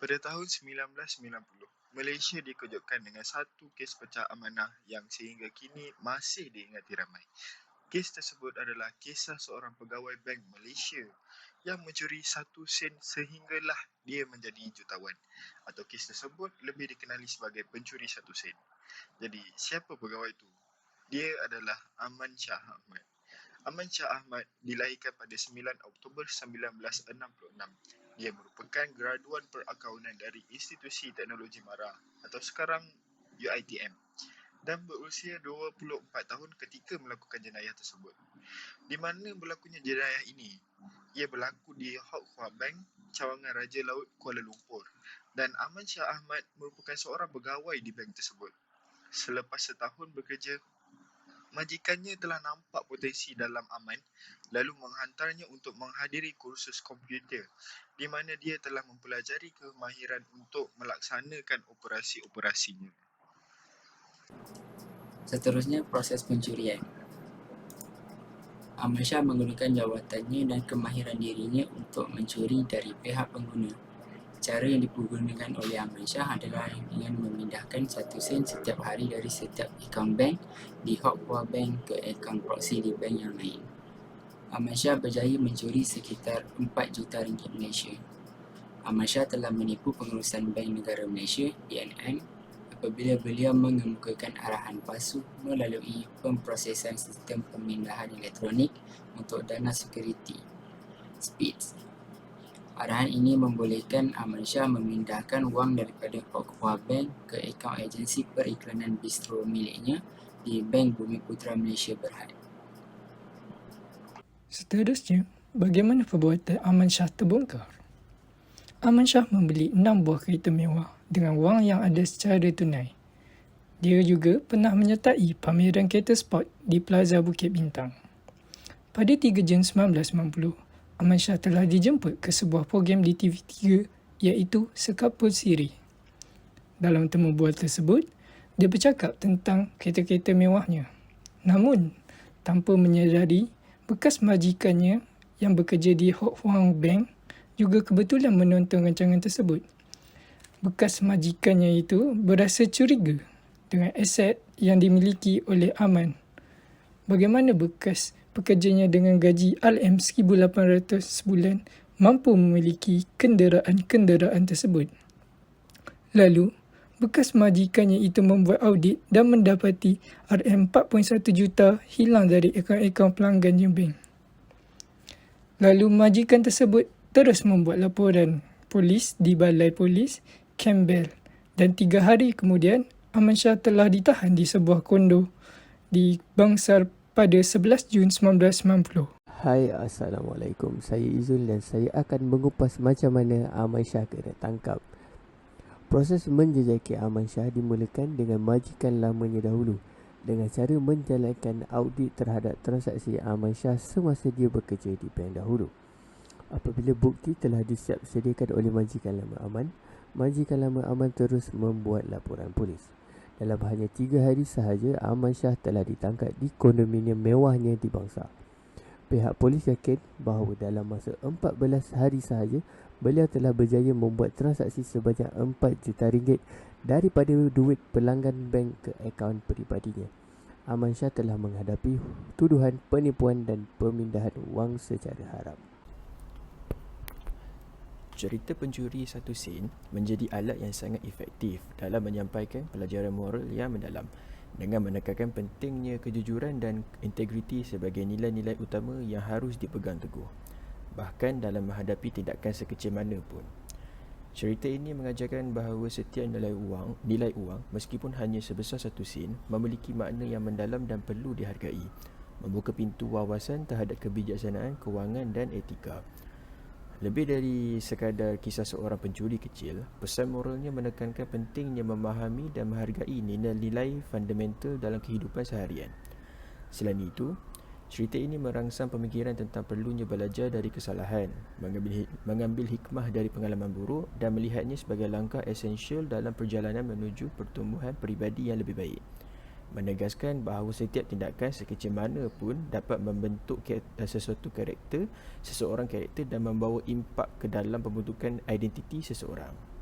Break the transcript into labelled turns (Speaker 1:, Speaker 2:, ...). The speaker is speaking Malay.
Speaker 1: Pada tahun 1990, Malaysia dikejutkan dengan satu kes pecah amanah yang sehingga kini masih diingati ramai. Kes tersebut adalah kisah seorang pegawai Bank Malaysia yang mencuri 1 sen sehinggalah dia menjadi jutawan. Atau kes tersebut lebih dikenali sebagai pencuri 1 sen. Jadi, siapa pegawai itu? Dia adalah Aman Shah Ahmad. Aman Shah Ahmad dilahirkan pada 9 Oktober 1966. Dia merupakan graduan perakaunan dari Institusi Teknologi Mara atau sekarang UiTM dan berusia 24 tahun ketika melakukan jenayah tersebut. Di mana berlakunya jenayah ini? Ia berlaku di Hock Hua Bank, Cawangan Raja Laut, Kuala Lumpur, dan Aman Shah Ahmad merupakan seorang pegawai di bank tersebut. Selepas setahun bekerja, majikannya telah nampak potensi dalam Aman lalu menghantarnya untuk menghadiri kursus komputer di mana dia telah mempelajari kemahiran untuk melaksanakan operasi-operasinya.
Speaker 2: Seterusnya, proses pencurian. Aman Shah menggunakan jawatannya dan kemahiran dirinya untuk mencuri dari pihak pengguna. Cara yang digunakan oleh Aman Shah adalah dengan memindahkan 1 sen setiap hari dari setiap akaun bank di Hock Hua Bank ke akaun proksi di bank yang lain. Aman Shah berjaya mencuri sekitar 4 juta ringgit Malaysia. Aman Shah telah menipu pengurusan Bank Negara Malaysia (BNM) apabila beliau mengemukakan arahan palsu melalui pemprosesan sistem pemindahan elektronik untuk dana sekuriti (SPIDS). Arahan ini membolehkan Aman Shah memindahkan wang daripada Hock Hua Bank ke akaun agensi periklanan bistro miliknya di Bank Bumiputera Malaysia Berhad.
Speaker 3: Seterusnya, bagaimana perbuatan Aman Shah terbongkar? Aman Shah membeli 6 buah kereta mewah dengan wang yang ada secara tunai. Dia juga pernah menyertai pameran kereta sport di Plaza Bukit Bintang. Pada 3 Jun 1990, Aman Shah telah dijemput ke sebuah program di TV3 iaitu Sekapul Siri. Dalam temu bual tersebut, dia bercakap tentang kereta-kereta mewahnya. Namun, tanpa menyedari, bekas majikannya yang bekerja di Hock Hua Bank juga kebetulan menonton rancangan tersebut. Bekas majikannya itu berasa curiga dengan aset yang dimiliki oleh Aman. Bagaimana bekas pekerjanya dengan gaji RM1,800 sebulan mampu memiliki kenderaan-kenderaan tersebut? Lalu, bekas majikannya itu membuat audit dan mendapati RM4.1 juta hilang dari akaun-akaun pelanggannya bank. Lalu majikan tersebut terus membuat laporan polis di Balai Polis Campbell dan 3 hari kemudian Aman Shah telah ditahan di sebuah kondo di Bangsar pada 11 Jun 1990.
Speaker 4: Hai, Assalamualaikum. Saya Izul dan saya akan mengupas macam mana Aman Shah kena tangkap. Proses menjejaki Aman Shah dimulakan dengan majikan lamanya dahulu dengan cara menjalankan audit terhadap transaksi Aman Shah semasa dia bekerja di bank dahulu. Apabila bukti telah disiap sediakan oleh majikan lama Aman, majikan lama Aman terus membuat laporan polis. Dalam hanya 3 hari sahaja, Aman Shah telah ditangkap di kondominium mewahnya di Bangsar. Pihak polis yakin bahawa dalam masa 14 hari sahaja, beliau telah berjaya membuat transaksi sebanyak 4 juta ringgit daripada duit pelanggan bank ke akaun peribadinya. Aman Shah telah menghadapi tuduhan penipuan dan pemindahan wang secara haram.
Speaker 5: Cerita pencuri 1 sen menjadi alat yang sangat efektif dalam menyampaikan pelajaran moral yang mendalam dengan menekankan pentingnya kejujuran dan integriti sebagai nilai-nilai utama yang harus dipegang teguh, bahkan dalam menghadapi tindakan sekecil mana pun. Cerita ini mengajarkan bahawa setiap nilai uang meskipun hanya sebesar 1 sen memiliki makna yang mendalam dan perlu dihargai, membuka pintu wawasan terhadap kebijaksanaan, kewangan dan etika. Lebih dari sekadar kisah seorang pencuri kecil, pesan moralnya menekankan pentingnya memahami dan menghargai nilai-nilai fundamental dalam kehidupan seharian. Selain itu, cerita ini merangsang pemikiran tentang perlunya belajar dari kesalahan, mengambil hikmah dari pengalaman buruk dan melihatnya sebagai langkah esensial dalam perjalanan menuju pertumbuhan peribadi yang lebih baik. Menegaskan bahawa setiap tindakan sekecil mana pun dapat membentuk seseorang karakter dan membawa impak ke dalam pembentukan identiti seseorang.